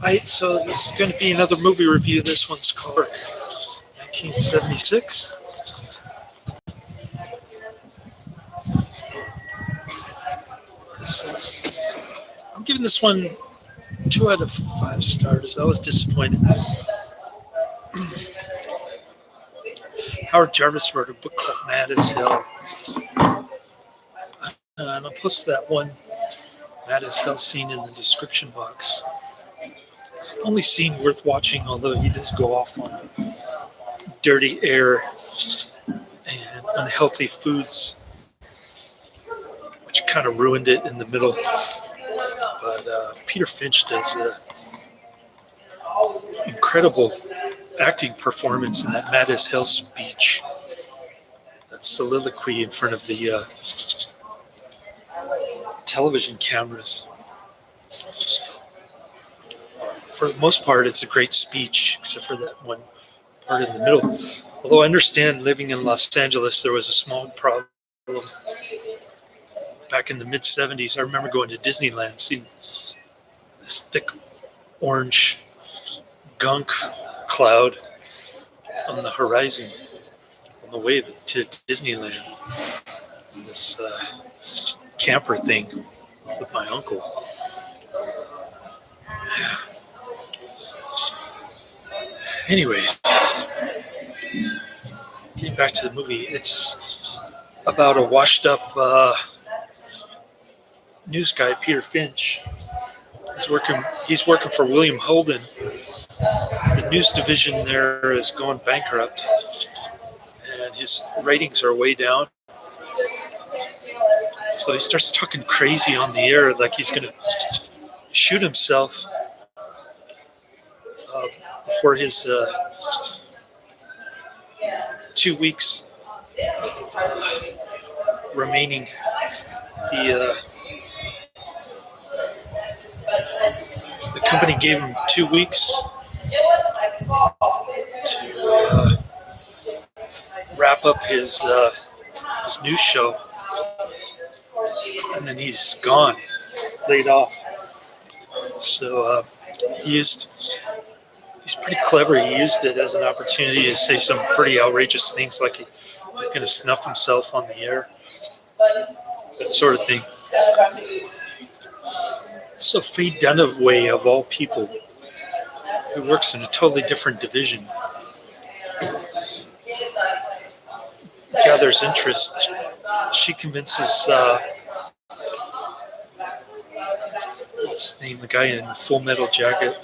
Alright, so this is going to be another movie review. This one's called 1976. I'm giving this one 2 out of 5 stars. I was disappointed. Howard Jarvis wrote a book called Mad as Hell. And I'll post that one Mad as Hell scene in the description box. It's the only scene worth watching, although he does go off on dirty air and unhealthy foods, which kind of ruined it in the middle. But Peter Finch does an incredible acting performance in that Mad as Hell speech. That soliloquy in front of the television cameras. For the most part, it's a great speech, except for that one part in the middle. Although I understand living in Los Angeles, there was a smog problem. Back in the mid-'70s, I remember going to Disneyland, seeing this thick orange gunk cloud on the horizon on the way to Disneyland. And this camper thing with my uncle. Yeah. Anyways, getting back to the movie, it's about a washed-up news guy, Peter Finch. He's working for William Holden. The news division there is going bankrupt, and his ratings are way down. So he starts talking crazy on the air, like he's going to shoot himself before his 2 weeks remaining. The company gave him 2 weeks to wrap up his news show, and then he's gone, laid off. So he's pretty clever. He used it as an opportunity to say some pretty outrageous things, like he's going to snuff himself on the air, that sort of thing. So Faye Dunaway, of all people, who works in a totally different division, gathers interest. She convinces what's his name, the guy in Full Metal Jacket,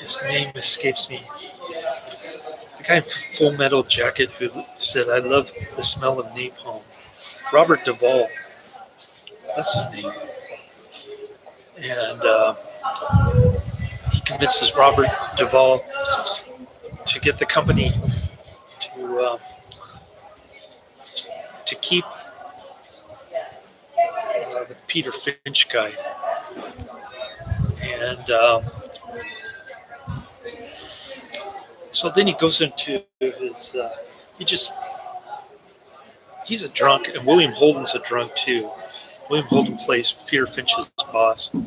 his name escapes me. The guy in Full Metal Jacket who said, "I love the smell of napalm." Robert Duvall. That's his name. And he convinces Robert Duvall to get the company to keep the Peter Finch guy. And so then he goes into his, he's a drunk, and William Holden's a drunk too. William Holden plays Peter Finch's boss. And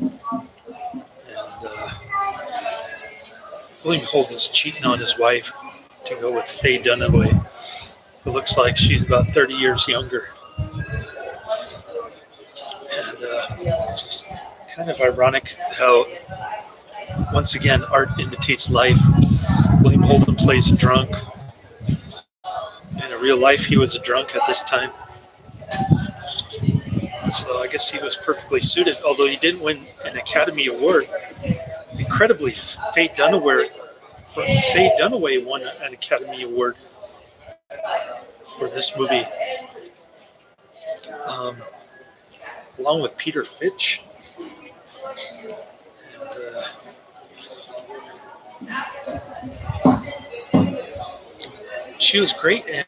William Holden's cheating on his wife to go with Faye Dunaway, who looks like she's about 30 years younger. And kind of ironic how, once again, art imitates life. William Holden plays a drunk. In real life, he was a drunk at this time. So I guess he was perfectly suited, although he didn't win an Academy Award. Incredibly, Faye Dunaway won an Academy Award for this movie, along with Peter Finch. And she was great, and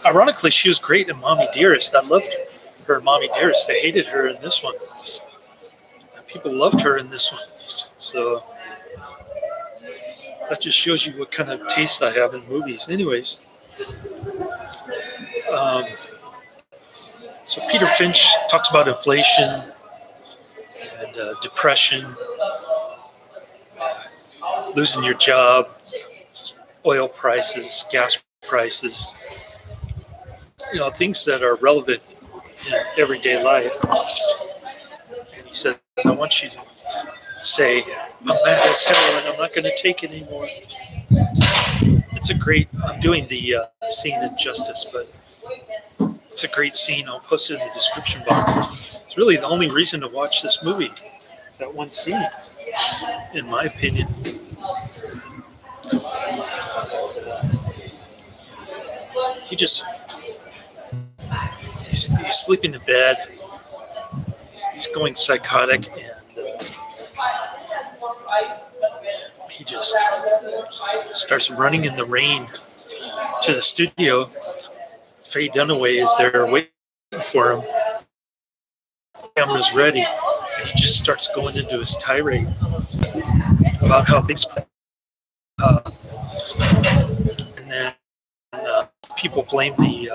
ironically, she was great in Mommy Dearest. I loved her in Mommy Dearest. They hated her in this one. People loved her in this one. So that just shows you what kind of taste I have in movies. Anyways, So Peter Finch talks about inflation and depression, losing your job, oil prices, gas prices, things that are relevant in everyday life. And he says, I want you to say, I'm mad as hell and I'm not going to take it anymore. I'm doing the scene in Justice, but it's a great scene. I'll post it in the description box. It's really the only reason to watch this movie, is that one scene, in my opinion. He's sleeping in bed. He's going psychotic, and he just starts running in the rain to the studio. Faye Dunaway is there waiting for him. The camera's ready, and he just starts going into his tirade about how things. And then people blame the.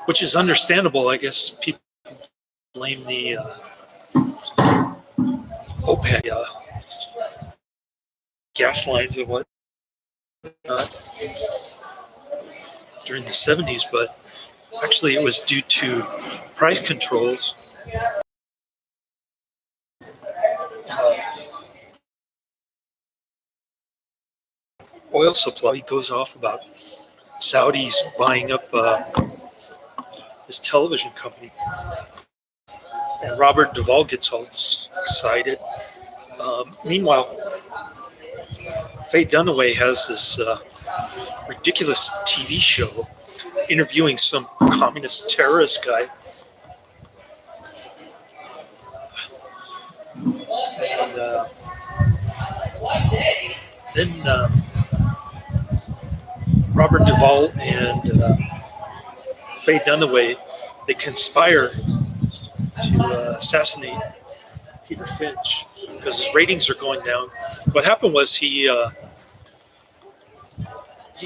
Which is understandable, I guess. People blame the OPEC gas lines and whatnot during the 70s, but actually it was due to price controls. Oil supply goes off about Saudis buying up his television company. And Robert Duvall gets all excited. Meanwhile, Faye Dunaway has this ridiculous TV show interviewing some communist terrorist guy. And then Robert Duvall and Faye Dunaway, they conspire to assassinate Peter Finch because his ratings are going down. What happened was he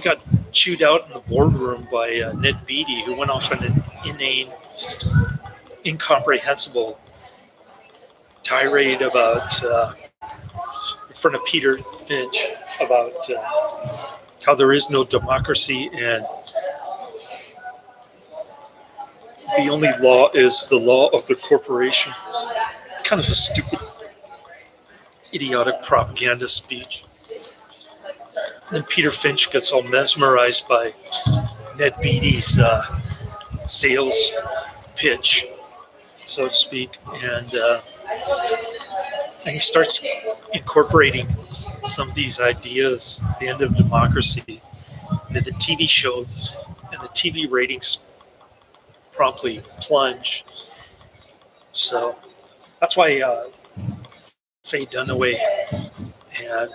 got chewed out in the boardroom by Ned Beatty, who went off on an inane, incomprehensible tirade about in front of Peter Finch about how there is no democracy and the only law is the law of the corporation. Kind of a stupid, idiotic propaganda speech. And then Peter Finch gets all mesmerized by Ned Beatty's sales pitch, so to speak, and he starts incorporating some of these ideas, the end of democracy, into the TV show, and the TV ratings promptly plunge. So that's why Faye Dunaway and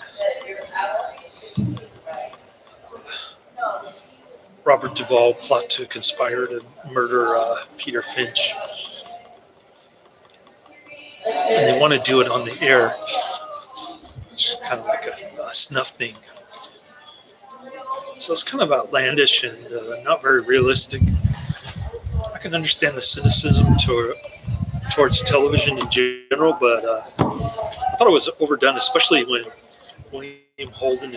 Robert Duvall plot to conspire to murder Peter Finch. And they want to do it on the air. It's kind of like a snuff thing. So it's kind of outlandish and not very realistic. I can understand the cynicism towards television in general, but I thought it was overdone, especially when William Holden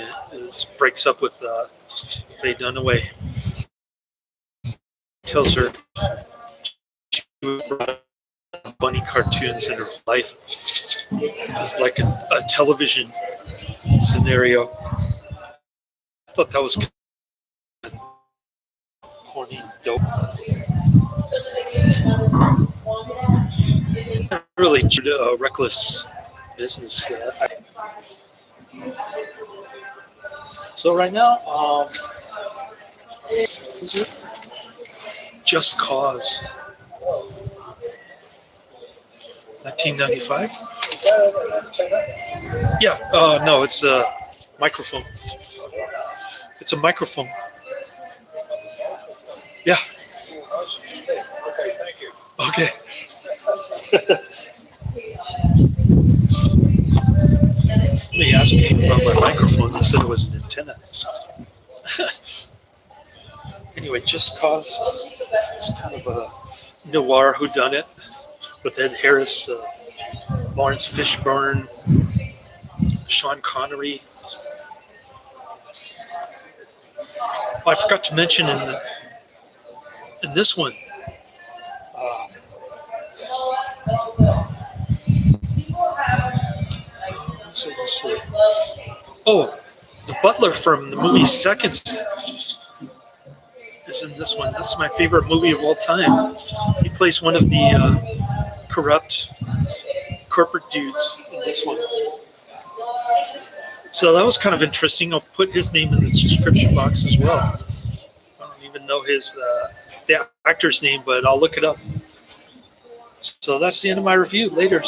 breaks up with Faye Dunaway. Tells her she brought bunny cartoons in her life. It's like a television scenario. I thought that was kind of corny and dope. Really reckless business. So right now, Just Cause, 1995. Yeah. No, it's a microphone. It's a microphone. Yeah. Okay, thank you. Okay. Somebody asked me about my microphone. They said it was an antenna. Anyway, Just Cause is kind of a noir whodunit with Ed Harris, Lawrence Fishburne, Sean Connery. Oh, I forgot to mention in this one, let's see. Oh, the butler from the movie Seconds is in this one. This is my favorite movie of all time. He plays one of the corrupt corporate dudes in this one. So that was kind of interesting. I'll put his name in the description box as well. I don't even know the actor's name, but I'll look it up. So that's the end of my review. Laters.